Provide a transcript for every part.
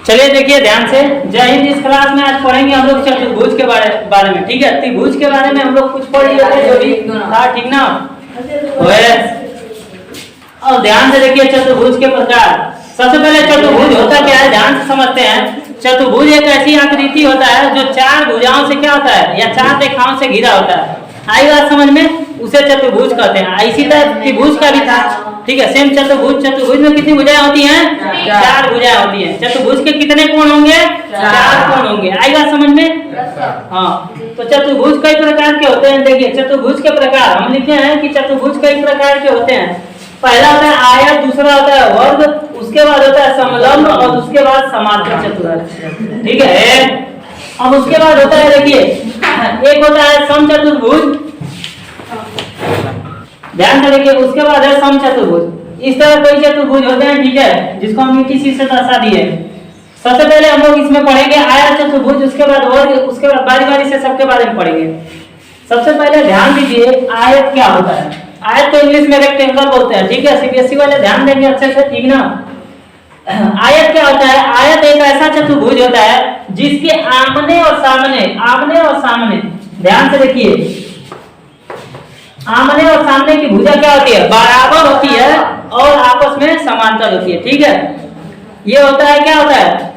चलिए देखिए ध्यान से। जय हिंद। इस क्लास में आज पढ़ेंगे हम लोग चतुर्भुज के बारे में। ठीक है, त्रिभुज के बारे में हम लोग कुछ पढ़ लिए थे जो भी था, ठीक ना। और ध्यान से देखिए चतुर्भुज के प्रकार। सबसे पहले चतुर्भुज होता क्या है, ध्यान से समझते हैं। चतुर्भुज एक ऐसी आकृति होता है जो चार भुजाओं से क्या होता है, या चार रेखाओं से घिरा होता है। आई बात समझ में, उसे चतुर्भुज कहते हैं। इसी तरह त्रिभुज का भी था, ठीक है। सेम चतुर्भुज में कितनी भुजाएं होती हैं? चार भुजाएं होती हैं। चतुर्भुज के कितने कोण होंगे? चार कोण होंगे। आई बात समझ में? हाँ, तो चतुर्भुज कई प्रकार के होते हैं। देखिए चतुर्भुज के प्रकार हम लिखे हैं कि चतुर्भुज कई प्रकार के होते हैं। पहला होता है आयत, दूसरा होता है वर्ग, उसके बाद होता है समलंब और उसके बाद समांतर चतुर्भुज, ठीक है। अब उसके बाद होता है, देखिए एक होता है समचतुर्भुज, ध्यान से देखिए। उसके बाद है समचतुर्भुज। इस तरह कई चतुर्भुज होते हैं, ठीक है, जिसको हम किसी से दर्शा दिए। सबसे पहले हम लोग इसमें पढ़ेंगे आयत चतुर्भुज, उसके बाद वर्ग, उसके बाद बारी बारी से सबके बारे में पढ़ेंगे। सबसे पहले ध्यान दीजिए आयत क्या होता है। आयत तो इंग्लिश में रेक्टेंगल बोलते हैं, ठीक है। सीबीएसई वाले ध्यान देंगे अच्छे से, ठीक ना। आयत क्या होता है? आयत एक ऐसा चतुर्भुज होता है जिसके आमने और सामने ध्यान से देखिए, आमने और सामने की भुजा क्या होती है? बराबर होती है और आपस में समांतर होती है, ठीक है। ये होता है, क्या होता है?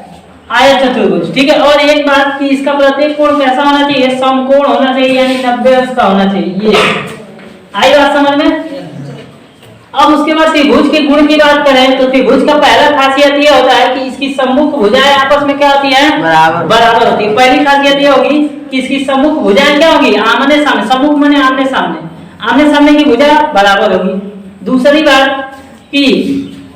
आयत चतुर्भुज, ठीक है। और एक बात कि इसका प्रत्येक कोण कैसा होना चाहिए? समकोण होना चाहिए, यानी 90 अंश का होना चाहिए। ये आई बात समझ में। अब उसके बाद त्रिभुज के गुण की बात करें तो त्रिभुज का पहला खासियत ये होता है कि इसकी सम्मुख भुजाएं आपस में क्या होती हैं? बराबर होती है। पहली खासियत ये होगी कि इसकी सम्मुख भुजाएं क्या होगी? आमने सामने। सम्मुख माने आमने सामने की भुजा बराबर होगी। दूसरी बात कि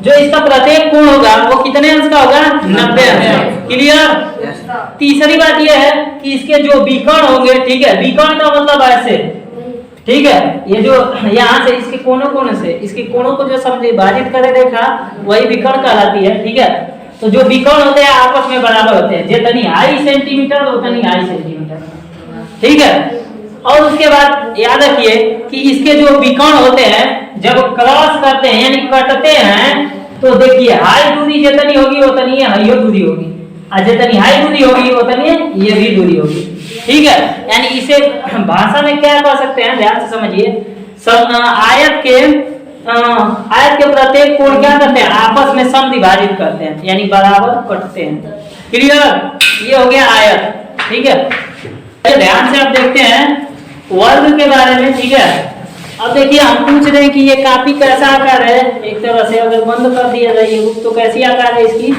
जो इसका प्रत्येक कोण होगा वो कितने अंश का होगा? 90 अंश। क्लियर। तीसरी बात ये है कि इसके जो विकर्ण होंगे, ठीक है, विकर्ण का मतलब ऐसे, ठीक है, ये जो यहाँ से इसके कोनों से, इसके कोणों को जो विभाजित करे रेखा वही विकर्ण कहलाती है, ठीक है। तो जो विकर्ण होते हैं आपस में बराबर होते हैं, जितनी आई सेंटीमीटर उतनी आई सेंटीमीटर, ठीक है। और उसके बाद याद रखिए कि इसके जो विकर्ण होते हैं जब क्रॉस करते हैं यानी कटते हैं तो देखिए हाई दूरी जितनी होगी उतनी ये हाई दूरी होगी, और जितनी हाई दूरी होगी उतनी ये भी दूरी होगी, ठीक है। यानी इसे भाषा में क्या कह सकते हैं, ध्यान से समझिए। आयत के प्रत्येक कोण क्या करते हैं? आपस में समद्विभाजित करते हैं, यानी बराबर कटते हैं। क्लियर। ये हो गया आयत, ठीक है। ध्यान से आप देखते हैं वर्ग के बारे में, ठीक है। अब देखिए हम पूछ रहे हैं कि ये काफी कैसा आकार है। एक तरह से अगर बंद कर दिया जाए तो कैसी आकार है इसकी?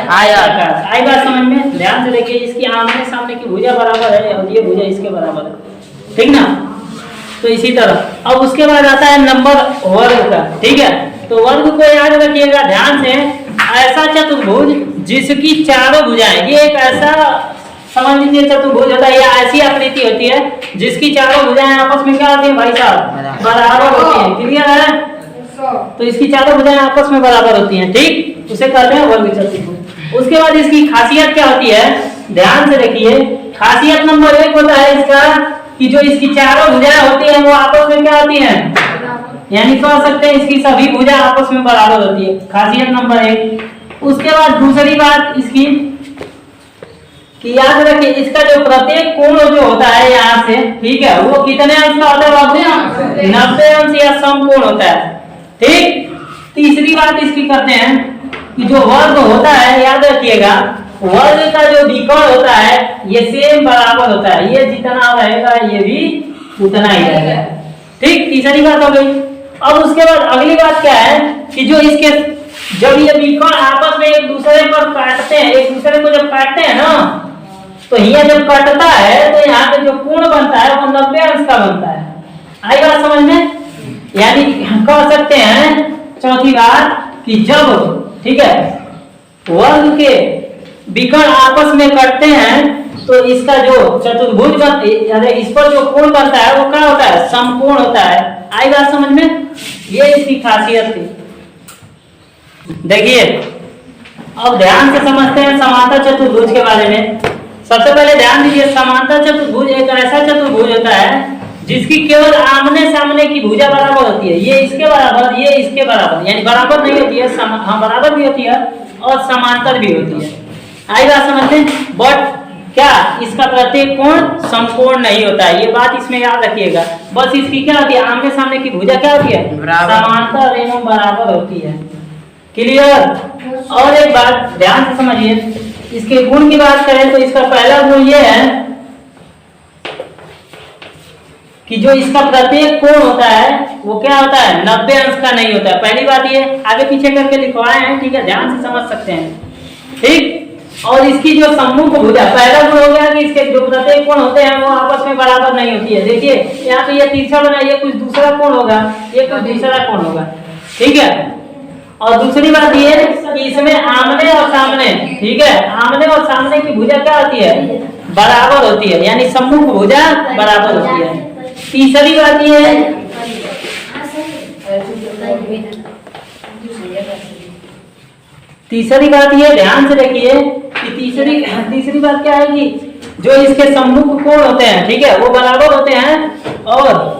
आयत आकार। आई बात समझ में। ध्यान से देखिए, इसकी आमने सामने की भुजा बराबर है और ये भुजा इसके बराबर है, ठीक ना। तो इसी तरह अब उसके बाद आता है नंबर वर्ग का, ठीक है। तो वर्ग को याद रखिएगा ध्यान से। ऐसा चतुर्भुज जिसकी चारों भुजाएं, ये एक ऐसा समझ लीजिए चतुर्भुज होता है, या ऐसी आकृति होती है जिसकी चारों भुजाएं आपस में क्या होती है भाई साहब? बराबर होती है। क्लियर है। तो इसकी चारों भुजाएं आपस में बराबर होती हैं, ठीक, उसे कहते हैं वर्ग चतुर्भुज। उसके बाद इसकी खासियत क्या होती है, ध्यान से देखिए। खासियत नंबर 1 होता है इसका कि जो इसकी चारों भुजाएं होती हैं वो आपस में क्या होती हैं? यानी कह सकते हैं इसकी सभी भुजा आपस में बराबर होती है। खासियत नंबर 1। उसके बाद दूसरी बात इसकी कि याद रखिए इसका जो प्रत्येक कोण जो होता है यहाँ से, ठीक है, वो कितने अंश का होता है? 90 अंश या समकोण होता है, ठीक। तीसरी बात इसकी करते हैं कि जो वर्ग होता है, याद रखिएगा वर्ग का जो विकर्ण होता है ये सेम बराबर होता है। ये जितना रहेगा ये भी उतना ही रहेगा, ठीक। तीसरी बात हो गई। अब उसके बाद अगली बात क्या है कि जो इसके जब ये विकर्ण आपस में एक दूसरे पर काटते हैं, एक दूसरे को जब काटते हैं ना, तो यहाँ जब कटता है तो यहाँ पे जो कोण बनता है वो 90 अंश का बनता है। आई बात समझ में। यानी कह सकते हैं चौथी बात कि जब, ठीक है, वर्ग के विकर्ण आपस में कटते हैं तो इसका जो चतुर्भुज इस पर जो कोण बनता है वो क्या होता है? समकोण होता है। आई बात समझ में। ये इसकी खासियत थी। देखिए अब ध्यान से समझते हैं समांतर चतुर्भुज के बारे में। सबसे पहले ध्यान दीजिए, समांतर चतुर्भुज एक ऐसा चतुर्भुज होता है जिसकी केवल आमने सामने की भुजा बराबर होती है। ये इसके बराबर, ये इसके बराबर, यानी बराबर नहीं होती है, हाँ बराबर भी होती है और समांतर भी होती है। आई बात समझते? बट क्या इसका प्रत्येक कोण समकोण नहीं होता है, ये बात इसमें याद रखिएगा। बस इसकी क्या होती है, आमने सामने की भुजा क्या होती है, समांतर एवं बराबर होती है। क्लियर? और एक बात ध्यान से समझिए, इसके गुण की बात करें तो इसका पहला गुण ये है कि जो इसका प्रत्येक कोण होता है वो क्या होता है, 90 अंश का नहीं होता है। पहली बात ये आगे पीछे करके लिखवाए हैं, ठीक है, ध्यान से समझ सकते हैं, ठीक। और इसकी जो सम्मुख भुजा, पहला गुण हो गया कि इसके जो प्रत्येक कोण होते हैं वो आपस में बराबर नहीं होती है। देखिए यहाँ पे ये तिरछा बना, ये कुछ दूसरा कोण होगा, ये कुछ दूसरा कोण होगा, ठीक है। और दूसरी बात ये कि इसमें आमने और सामने, ठीक है, आमने और सामने की भुजा क्या होती है, बराबर होती है, यानी सम्मुख भुजा बराबर होती है। तीसरी बात ये है, तीसरी बात ये ध्यान से देखिए कि तीसरी बात क्या है कि जो इसके सम्मुख कोण होते हैं, ठीक है, वो बराबर होते हैं। और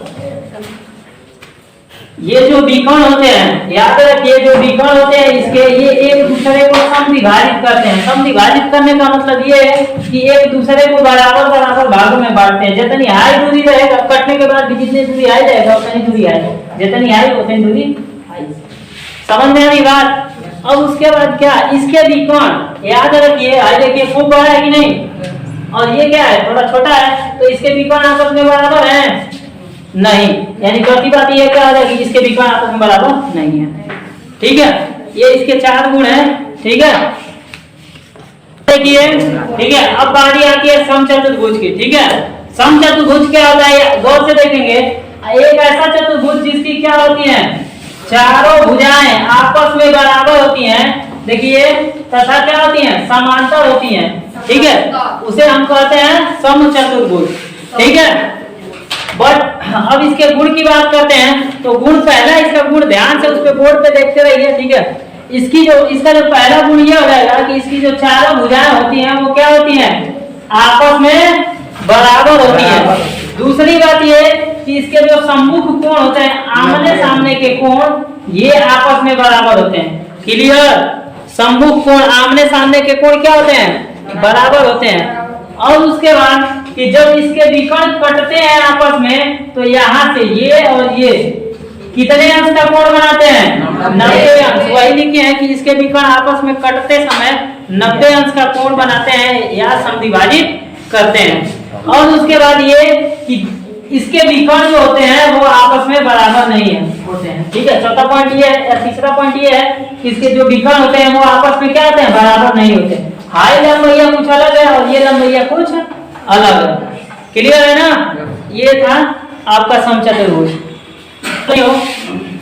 ये जो विकर्ण होते हैं, याद रखिए, जो विकर्ण होते हैं इसके, ये एक दूसरे को समविभाजित करते हैं। समविभाजित करने का मतलब ये है कि एक दूसरे को बराबर बराबर भागों में बांटते हैं। जितनी हाई दूरी रहेगा, कटने के बाद भी जितनी दूरी हाई जाएगा उतनी दूरी हाई, जितनी हाई उतनी दूरी हाई। समझ में आ रही बात? अब उसके बाद क्या, इसके विकर्ण याद रखिए, हाई देखिए खूब बड़ा है कि नहीं, और ये क्या है, थोड़ा छोटा है, तो इसके विकर्ण आपस में बराबर है नहीं, यानी चौथी बात ये क्या हो जाएगी, इसके विकर्ण आपस में बराबर नहीं है, ठीक है। ये इसके 4 गुण हैं, ठीक है, देखिए, ठीक है। अब बारी आती है समचतुर्भुज की, ठीक है। समचतुर्भुज क्या होता है, गौर से देखेंगे, एक ऐसा चतुर्भुज जिसकी क्या होती है, चारों भुजाएं आपस में बराबर होती हैं, देखिए, तथा क्या होती हैं, समांतर होती हैं, ठीक है, उसे हम कहते हैं समचतुर्भुज, ठीक है। बट अब इसके गुण की बात करते हैं, तो गुण, पहला इसका गुण, ध्यान से उस पे बोर्ड पे देखते रहिए, ठीक है। इसका जो पहला गुण ये हो जाएगा कि इसकी जो चारों भुजाएं होती हैं वो क्या होती हैं, आपस में बराबर होती हैं। दूसरी बात ये कि इसके जो सम्मुख कोण होते हैं, आमने सामने के कोण, ये आपस में बराबर होते हैं। क्लियर? सम्मुख कोण, आमने सामने के कोण क्या होते हैं, बराबर होते हैं। और उसके बाद कि जब इसके विकर्ण कटते हैं आपस में, तो यहाँ से ये और ये कितने अंश का कोण बनाते हैं, 90 अंश। वही लिखे हैं कि इसके विकर्ण आपस में कटते समय 90 अंश का कोण बनाते हैं या समद्विभाजित करते हैं। और उसके बाद ये कि इसके विकर्ण जो होते हैं वो आपस में बराबर नहीं है, होते हैं, ठीक है। चौथा पॉइंट ये है, या तीसरा पॉइंट ये है कि इसके जो विकर्ण होते हैं वो आपस में क्या होते हैं, बराबर नहीं होते। हाई लंबैया कुछ अलग है और ये लंबैया कुछ अलग है। क्लियर है ना? ये था आपका समचतुर्भुज।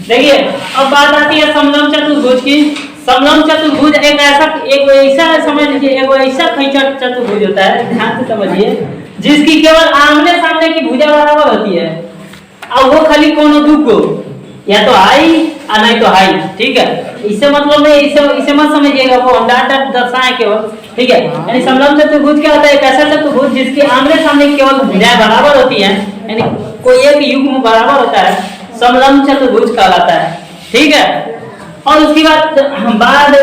देखिए अब बात आती है समलंब चतुर्भुज की। समलंब चतुर्भुज एक ऐसा समझ लीजिए, एक ऐसा खींचा चतुर्भुज होता है, ध्यान से समझिए, जिसकी केवल आमने सामने की भुजा बराबर होती है। अब वो खाली कोनो दुगो, या तो हाई और नहीं तो हाई, ठीक है। इससे मतलब नहीं, इसे मत समझिएगा, वो डाटा दर्शाए केवल, ठीक है। यानी समलंब चतुर्भुज क्या होता है, एक ऐसा चतुर्भुज जिसकी आमने सामने की केवल भुजाएं बराबर होती हैं, यानी कोई एक युग्म बराबर होता है, समलंब चतुर्भुज कहलाता है, ठीक है। और उसकी बाद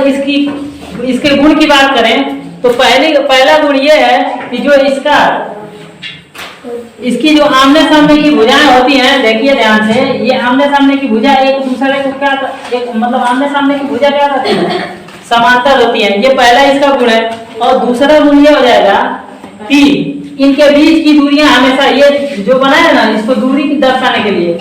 इसके गुण की बात करें तो पहला गुण ये है कि जो इसकी जो आमने सामने की भुजाएं होती हैं, देखिए ध्यान से, ये आमने सामने की भुजा एक दूसरे को क्या, मतलब आमने सामने की भुजा क्या करती है, समांतर होती है। ये पहला इसका गुण है। और दूसरा गुण ये हो जाएगा कि इनके बीच की दूरियां हमेशा, ये जो बनाया ना, इसको दूरी की दर्शाने के लिए,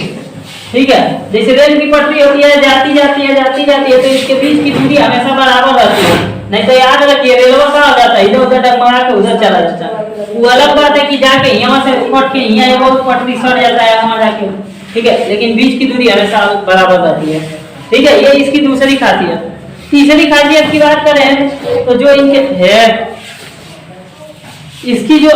ठीक है, जैसे रेल की पटरी होती है, जाती जाती है, तो इसके बीच की दूरी हमेशा बराबर रहती है। नहीं तो याद रखिए, रेलवे कहाँ हो जाता है, इधर उधर डगमगा के उधर चला जाता है। वो अलग बात है कि जाके यहाँ से कट के यहाँ एगो पटरी सड़ जाता है वहां जाके, ठीक है, लेकिन बीच की दूरी हमेशा बराबर रहती है, ठीक है। ये इसकी दूसरी खासियत। तीसरी खासियत की बात करें तो जो इनके है, इसकी जो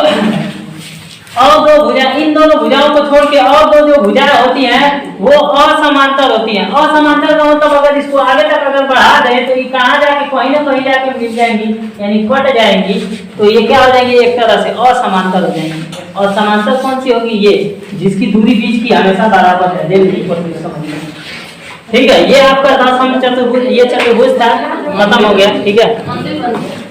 और दो भुजा, इन दोनों भुजाओं को छोड़ के और दो जो भुजाएं होती हैं वो असमांतर होती हैं। असमांतर का मतलब अगर इसको आगे तक अगर बढ़ा दें तो ये कहाँ जाके, कहीं ना कहीं जाके मिल जाएंगी, यानी कट जाएंगी, तो ये क्या हो जाएंगी, एक तरह से असमांतर हो जाएंगी। और समांतर कौन सी होगी, ये जिसकी दूरी बीच की हमेशा बराबर है, समझिए, ठीक है। ये आपका था समचतुर्भुज, ये चतुर्भुज था, खत्म हो गया, ठीक है।